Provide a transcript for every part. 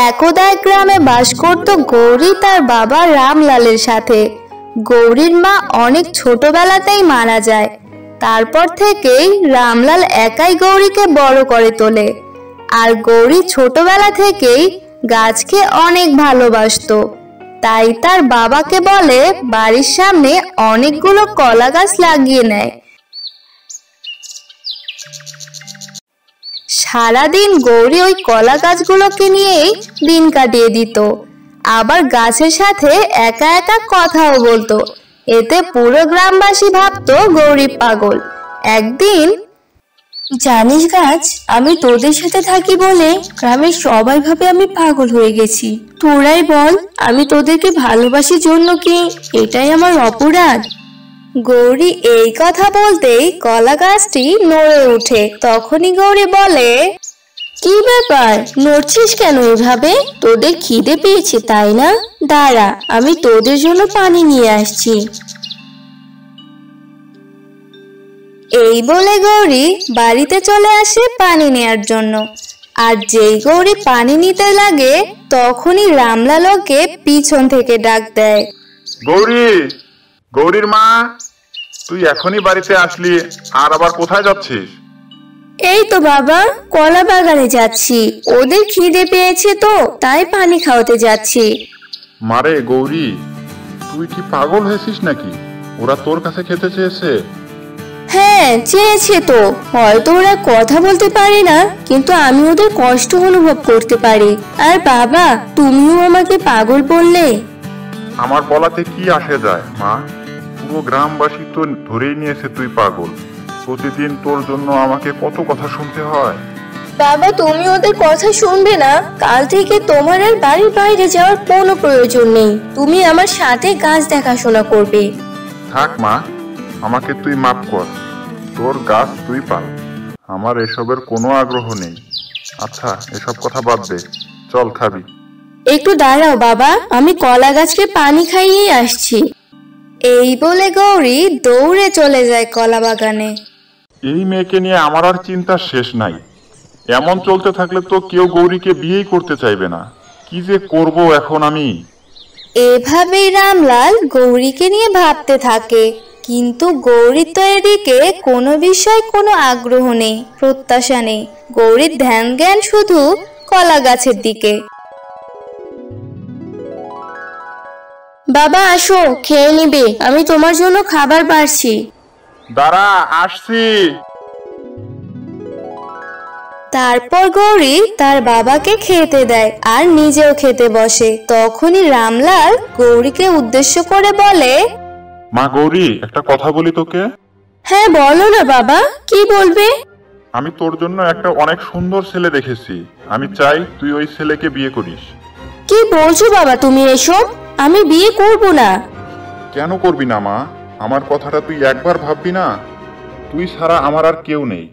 একদা এক গ্রামে বাস করত গৌরী তার বাবা রামলালের সাথে। গৌরীর মা অনেক ছোটবেলাতেই মারা যায়। তারপর থেকেই রামলাল একাই গৌরীকে বড় করে তোলে। আর গৌরী ছোটবেলা থেকেই গাছকে অনেক ভালোবাসতো। তাই তার বাবাকে বলে বাড়ির সামনে অনেকগুলো কলা গাছ লাগিয়ে নেয়। সারাদিন গৌরী ওই কলা গাছগুলোকে নিয়েই দিন কাটিয়ে দিত। আবার গাছের সাথে একা একা কথাও বলতো। এতে পুরো গ্রামবাসী ভাবতো গৌরী পাগল। একদিন, জানিস গাছ, আমি তোদের সাথে থাকি বলে গ্রামের সবাই ভাবে আমি পাগল হয়ে গেছি। তোরাই বল, আমি তোদেরকে ভালোবাসি জন্য কি এটাই আমার অপরাধ? গৌরী এই কথা বলতেই কলা গাছটি নড়ে ওঠে। তখনই গৌরী বলে, কি ব্যাপার, নড়ছিস কেন এভাবে? তোদের খিদে পেয়েছে তাই না? দাঁড়া, আমি তোদের জন্য পানি নিয়ে আসছি। এই বলে গৌরী বাড়িতে চলে আসে পানি নেয়ার জন্য। আর যেই গৌরী পানি নিতে লাগে তখনই রামলাল ওকে পিছন থেকে ডাক দেয়। গৌরী, গৌরীর মা, তুই এখনই বাড়িতে আসলি, আর আবার কোথায় যাচ্ছিস? এই তো বাবা, কলা বাগানে যাচ্ছি। ওদের খিদে পেয়েছে তো তাই পানি খাওয়াতে যাচ্ছি। মারে গৌরী, তুই কি পাগল হয়েছিস নাকি? ওরা তোর কাছে খেতে চেয়েছে। হ্যাঁ, চেয়েছে তো। হয়তো ওরা কথা বলতে পারে না, কিন্তু আমি ওদের কষ্ট অনুভব করতে পারি। আর বাবা, তুমিও আমাকে পাগল বললে। আমার বলাতে কি আসে যায় মা? পুরো গ্রামবাসী তো ধরেই নিয়েছে তুই পাগল। প্রতিদিন তোর জন্য আমাকে কত কথা শুনতে হয়। বাবা, তুমি ওদের কথা শুনবে না? কাল থেকে তোমার আর বাড়ির বাইরে যাওয়ার কোনো প্রয়োজন নেই। তুমি আমার সাথে গাছ দেখাশোনা করবে। থাক মা, আমাকে তুই মাফ কর। তোর গাছ তুই পাল, আমার এসবের কোনো আগ্রহ নেই। আচ্ছা, এসব কথা বাদ দে, চল খাবি। একটু দাঁড়াও বাবা, আমি কলা গাছকে পানি খাইয়ে আসছি। এই বলে গৌরী দৌড়ে চলে যায় কলা বাগানে। এই মেয়েকে নিয়ে আমার আর চিন্তার শেষ নাই। এমন চলতে থাকলে তো কেউ গৌরীকে বিয়েই করতে চাইবে না। কি যে করব এখন আমি? এভাবেই রামলাল গৌরীকে নিয়ে ভাবতে থাকে। কিন্তু গৌরীর তো এদিকে কোনো বিষয় কোনো আগ্রহ নেই, প্রত্যাশা নেই। গৌরীর ধ্যান জ্ঞান শুধু কলা গাছের দিকে। বাবা আসো, খেয়ে নিবে, আমি তোমার জন্য খাবার বাড়ছি। দাঁড়া, আসছি। তারপর গৌরী তার বাবাকে খেতে দেয় আর নিজেও খেতে বসে। তখনই রামলাল গৌরীকে উদ্দেশ্য করে বলে, মা গৌরী, একটা কথা বলি তোকে। হ্যাঁ বলো না বাবা, কি বলবে? আমি তোর জন্য একটা অনেক সুন্দর ছেলে দেখেছি। আমি চাই তুই ওই ছেলেকে বিয়ে করিস। কি বলছো বাবা তুমি এসব? আমি বিয়ে করব না। কেন করবি না মা? আমার কথাটা তুই একবার ভাববি না? তুই ছাড়া আমার আর কেউ নেই।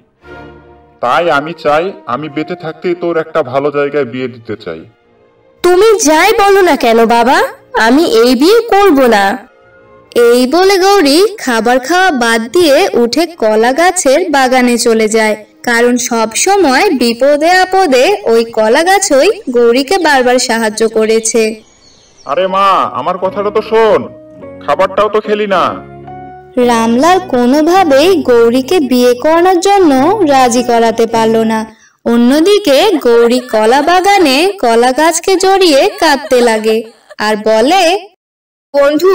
তাই আমি চাই, আমি বেঁচে থাকতেই তোর একটা ভালো জায়গায় বিয়ে দিতে চাই। তুমি যাই বলো না কেন বাবা, আমি এই বিয়ে করব না। এই বলে গৌরী খাবার খাওয়া বাদ দিয়ে উঠে কলা গাছের বাগানে চলে যায়। কারণ সব সময় বিপদে আপদে ওই কলা গাছই গৌরীকে বারবার সাহায্য করেছে। আরে মা, আমার কথাটা তো শোন, খাবারটাও তো খেলি না। রামলাল কোনোভাবেই গৌরীকে বিয়ে করানোর জন্য রাজি করাতে পারল না। অন্যদিকে গৌরী কলা বাগানে কলা গাছকে জড়িয়ে কাঁদতে লাগে আর বলে, বন্ধু,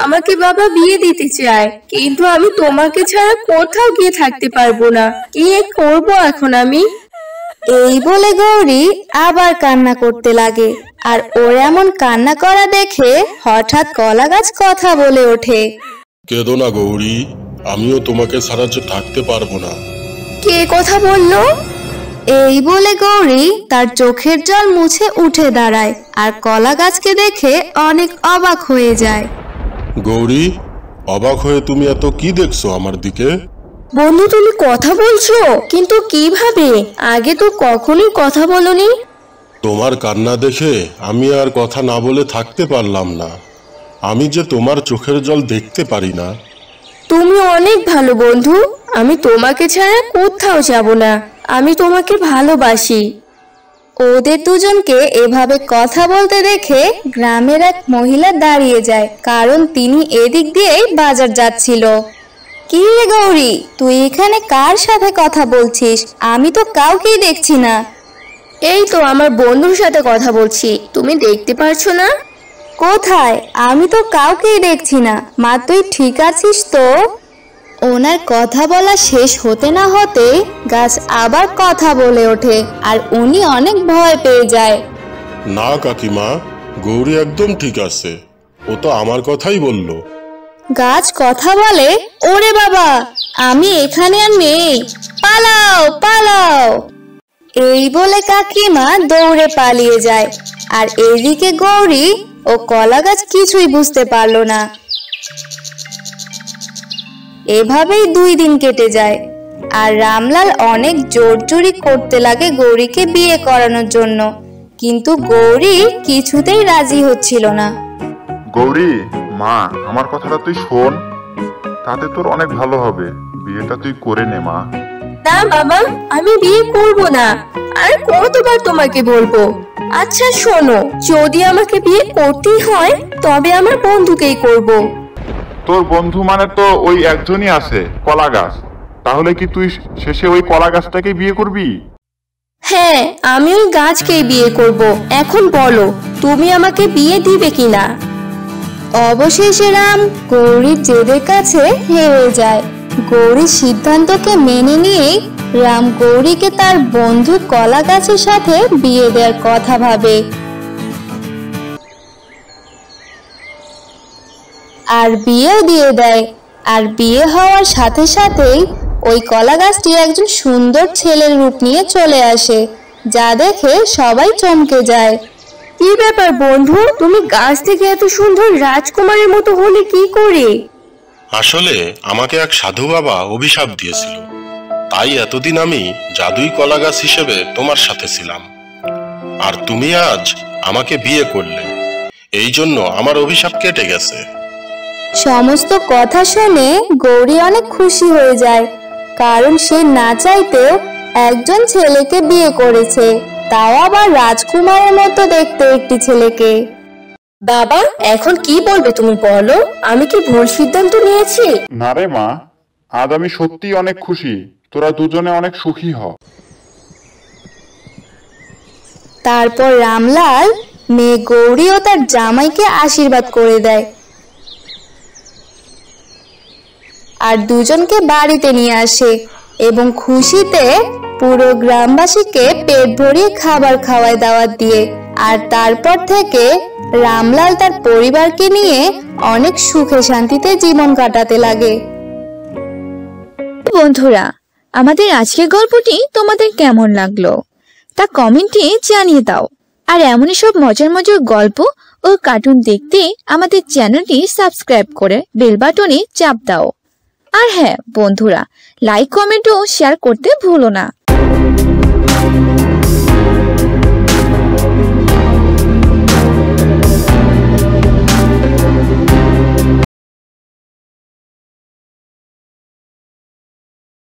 আমাকে বাবা বিয়ে দিতে চায়, কিন্তু আমি তোমাকে ছাড়া কোথাও গিয়ে থাকতে পারবো না। কি করব এখন আমি? এই বলে গৌরী আবার কান্না করতে লাগে। আর ওর এমন কান্না করা দেখে হঠাৎ কলা গাছ কথা বলে ওঠে। কেঁদো না গৌরী, আমিও তোমাকে ছাড়া যে থাকতে পারবো না। কে কথা বললো? এই বলে গৌরী তার চোখের জল মুছে উঠে দাঁড়ায় আর কলা গাছকে দেখে অনেক অবাক হয়ে যায়। গৌরী, অবাক হয়ে তুমি এত কি দেখছো আমার দিকে? বন্ধু, তুমি কথা বলছো, কিন্তু কিভাবে? আগে তো কখনোই কথা বলনি। তোমার কান্না দেখে আমি আর কথা না বলে থাকতে পারলাম না। আমি যে তোমার চোখের জল দেখতে পারি না। তুমি অনেক ভালো বন্ধু, আমি তোমাকে ছাড়া কোথাও যাব না। আমি তোমাকে ভালোবাসি। ওদের দুজনকে এভাবে কথা বলতে দেখে গ্রামের এক মহিলা দাঁড়িয়ে যায়, কারণ তিনি এদিক দিয়েই বাজার যাচ্ছিল। কি রে গৌরী, তুই এখানে কার সাথে কথা বলছিস? আমি তো কাউকেই দেখছি না। এই তো আমার বন্ধুর সাথে কথা বলছি, তুমি দেখতে পারছো না? কোথায়? আমি তো কাউকেই দেখছি না। মা, তুই ঠিক আছিস তো? ওনার কথা বলা শেষ হতে না হতে গাছ আবার কথা বলে ওঠে, আর উনি অনেক ভয় পেয়ে যায়। না কাকিমা, গৌরী একদম ঠিক আছে, ও তো আমার কথাই বলল। গাছ কথা বলে, ওরে বাবা, আমি এখানে আর নেই, পালাও পালাও। এই বলে কাকিমা দৌড়ে পালিয়ে যায়, আর এদিকে গৌরী ও কলা গাছ কিছুই বুঝতে পারলো না। এভাবেই 2 দিন কেটে যায়, আর রামলাল অনেক জোরজুরি করতে লাগে গৌরীকে বিয়ে করানোর জন্য, কিন্তু গৌরী কিছুতেই রাজি হচ্ছিল না। গৌরী, মা, আমার কথাটা তুই শোন, তাতে তোর অনেক ভালো হবে। বিয়েটা তুই করে নে মা। না বাবা, আমি বিয়ে করব না। আর কতবার তোমাকে বলবো? আচ্ছা শোনো, যদি আমাকে বিয়ে করতেই হয় তবে আমার বন্ধুকেই করব। তোর বন্ধু মানে তো ওই একজনই আছে, কলা গাছ। তাহলে কি তুই শেষে ওই কলা গাছটাকে বিয়ে করবি? হ্যাঁ, আমি ওই গাছকেই বিয়ে করব। এখন বলো, তুমি আমাকে বিয়ে দিবে কিনা? অবশেষে রাম গৌরীর জেদের কাছে হেরে যায়। গৌরীর সিদ্ধান্তকে মেনে নিয়ে রাম গৌরীকে তার বন্ধু কলা গাছের সাথে বিয়ে দেওয়ার কথা ভাবে, আর বিয়েও দিয়ে দেয়। আর বিয়ে হওয়ার সাথে সাথেই ওই কলা গাছটি একজন সুন্দর ছেলের রূপ নিয়ে চলে আসে, যা দেখে সবাই চমকে যায়। কি ব্যাপার বন্ধু, তুমি গাছ থেকে এত সুন্দর রাজকুমারের মতো হলে কি করে? আসলে আমাকে এক সাধু বাবা অভিশাপ দিয়েছিল, তাই এতদিন আমি জাদুই কলা গাছ হিসেবে তোমার সাথে ছিলাম। আর তুমি আজ আমাকে বিয়ে করলে, এই জন্য আমার অভিশাপ কেটে গেছে। সমস্ত কথা শুনে গৌরী অনেক খুশি হয়ে যায়, কারণ সে না চাইতেও একজন ছেলেকে বিয়ে করেছে, তাও আবার রাজকুমারের মতো দেখতে একটি ছেলেকে। বাবা, এখন কি বলবে তুমি বলো? আমি কি ভুল সিদ্ধান্ত নিয়েছি? না রে মা, আজ আমি সত্যি অনেক খুশি। তোরা দুজনে অনেক সুখী হ। তারপর রামলাল মেয়ে গৌরী ও তার জামাইকে আশীর্বাদ করে দেয়, আর দুজনকে বাড়িতে নিয়ে আসে এবং খুশিতে পুরো গ্রামবাসীকে পেট ভরিয়ে খাবার খাওয়ায় দাওয়াত দিয়ে। আর তারপর থেকে রামলাল তার পরিবারকে নিয়ে অনেক সুখে শান্তিতে জীবন কাটাতে লাগে। বন্ধুরা, আমাদের আজকের গল্পটি তোমাদের কেমন লাগলো তা কমেন্টে জানিয়ে দাও। আর এমনই সব মজার মজার গল্প ও কার্টুন দেখতে আমাদের চ্যানেলটি সাবস্ক্রাইব করে বেল বাটনে চাপ দাও। আর হ্যাঁ বন্ধুরা, লাইক, কমেন্ট ও শেয়ার করতে ভুলো না।